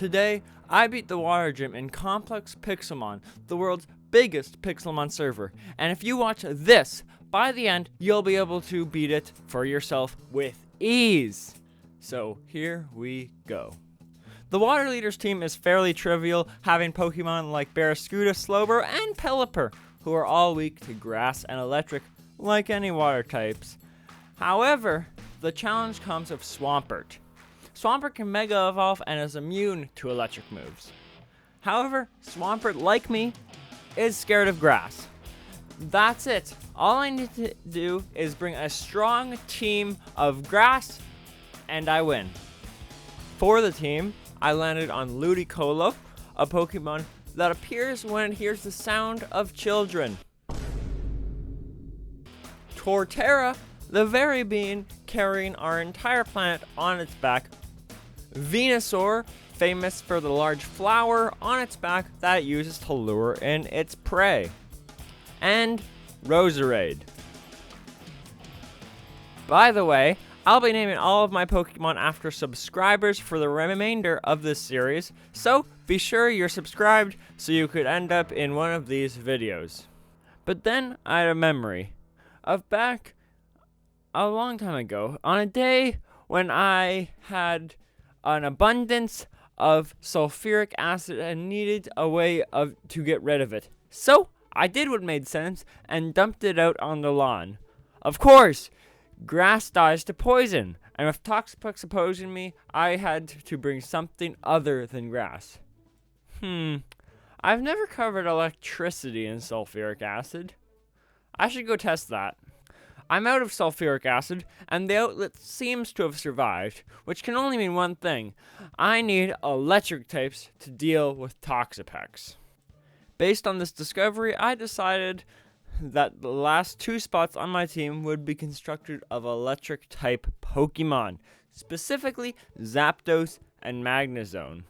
Today, I beat the water gym in Complex Pixelmon, the world's biggest Pixelmon server. And if you watch this, by the end, you'll be able to beat it for yourself with ease. So here we go. The Water Leaders team is fairly trivial, having Pokemon like Barraskewda, Slowbro, and Pelipper, who are all weak to grass and electric, like any water types. However, the challenge comes with Swampert. Swampert can Mega Evolve and is immune to electric moves. However, Swampert, like me, is scared of grass. That's it. All I need to do is bring a strong team of grass, and I win. For the team, I landed on Ludicolo, a Pokemon that appears when it hears the sound of children. Torterra, the very being carrying our entire planet on its back. Venusaur, famous for the large flower on its back that it uses to lure in its prey. And Roserade. By the way, I'll be naming all of my Pokemon after subscribers for the remainder of this series, so be sure you're subscribed so you could end up in one of these videos. But then I had a memory of back a long time ago, on a day when I had an abundance of sulfuric acid and needed a way to get rid of it. So I did what made sense and dumped it out on the lawn. Of course, grass dies to poison, and with Toxapex opposing me, I had to bring something other than grass. I've never covered electricity in sulfuric acid. I should go test that. I'm out of sulfuric acid, and the outlet seems to have survived, which can only mean one thing. I need electric types to deal with Toxapex. Based on this discovery, I decided that the last two spots on my team would be constructed of electric type Pokemon, specifically Zapdos and Magnezone.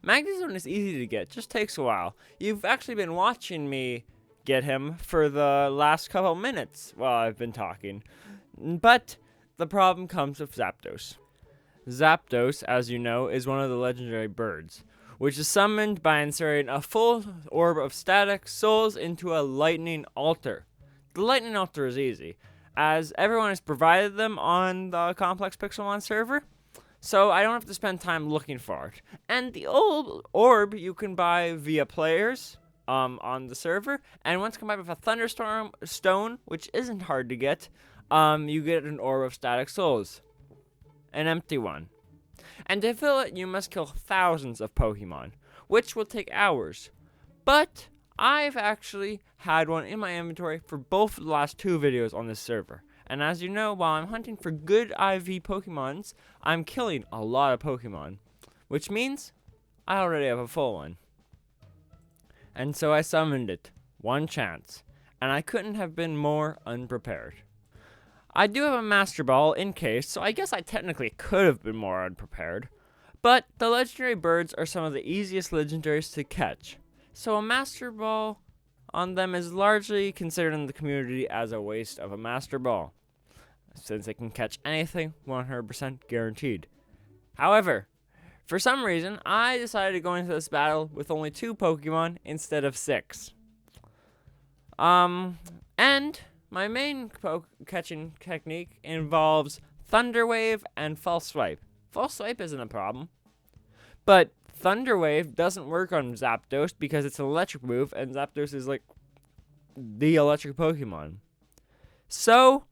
Magnezone is easy to get, just takes a while. You've actually been watching me get him for the last couple minutes while I've been talking. But the problem comes with Zapdos. Zapdos, as you know, is one of the legendary birds, which is summoned by inserting a full orb of static souls into a lightning altar. The lightning altar is easy, as everyone has provided them on the Complex Pixelmon server, so I don't have to spend time looking for it. And the old orb you can buy via players on the server, and once combined with a thunderstorm stone, which isn't hard to get, you get an orb of static souls, an empty one. And to fill it, you must kill thousands of Pokemon, which will take hours. But I've actually had one in my inventory for both the last two videos on this server. And as you know, while I'm hunting for good IV Pokemons, I'm killing a lot of Pokemon, which means I already have a full one. And so I summoned it, one chance, and I couldn't have been more unprepared. I do have a Master Ball in case, so I guess I technically could have been more unprepared, but the legendary birds are some of the easiest legendaries to catch, so a Master Ball on them is largely considered in the community as a waste of a Master Ball, since it can catch anything 100% guaranteed. However, for some reason, I decided to go into this battle with only 2 Pokemon instead of 6. And my main catching technique involves Thunder Wave and False Swipe. False Swipe isn't a problem, but Thunder Wave doesn't work on Zapdos because it's an electric move, and Zapdos is like the electric Pokemon. So,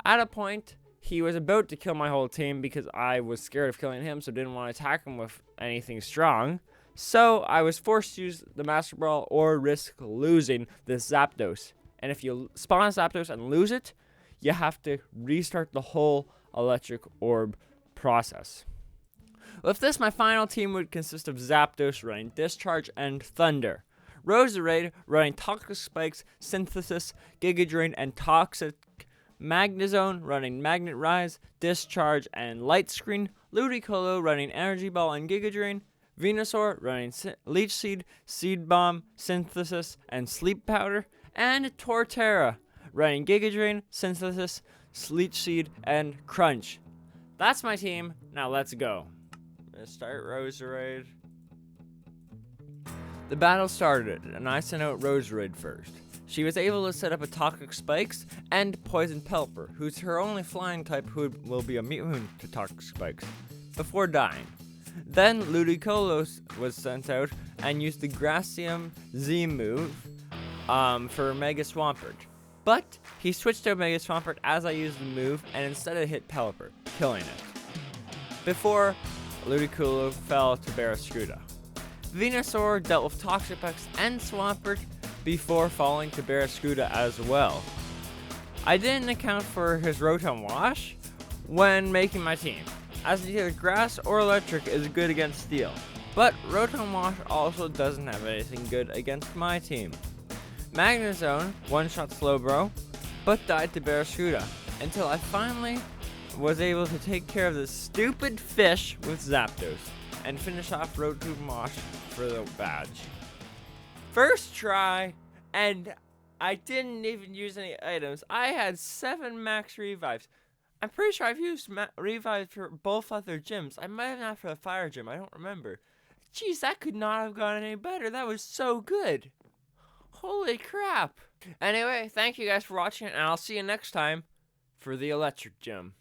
at a point, he was about to kill my whole team because I was scared of killing him, so didn't want to attack him with anything strong. So I was forced to use the Master Ball or risk losing this Zapdos. And if you spawn a Zapdos and lose it, you have to restart the whole electric orb process. With this, my final team would consist of Zapdos running Discharge and Thunder, Roserade running Toxic Spikes, Synthesis, Giga Drain, and Toxic, Magnezone running Magnet Rise, Discharge, and Light Screen, Ludicolo running Energy Ball and Giga Drain, Venusaur running Leech Seed, Seed Bomb, Synthesis, and Sleep Powder, and Torterra running Giga Drain, Synthesis, Leech Seed, and Crunch. That's my team. Now let's go. Let's start Roserade. The battle started, and I sent out Roserade first. She was able to set up a Toxic Spikes and Poison Pelipper, who's her only flying type who will be immune to Toxic Spikes, before dying. Then Ludicolo was sent out and used the Gracium Z move for Mega Swampert. But he switched to Mega Swampert as I used the move and instead it hit Pelipper, killing it. Before Ludicolo fell to Barraskewda. Venusaur dealt with Toxapex and Swampert before falling to Barraskewda as well. I didn't account for his Rotom Wash when making my team, as either Grass or Electric is good against Steel, but Rotom Wash also doesn't have anything good against my team. Magnezone one-shot Slowbro, but died to Barraskewda, until I finally was able to take care of this stupid fish with Zapdos, and finish off Rotom Wash for the badge. First try, and I didn't even use any items. I had 7 max revives. I'm pretty sure I've used revives for both other gyms. I might have not for the fire gym, I don't remember. Jeez, that could not have gone any better. That was so good. Holy crap. Anyway, thank you guys for watching, and I'll see you next time for the electric gym.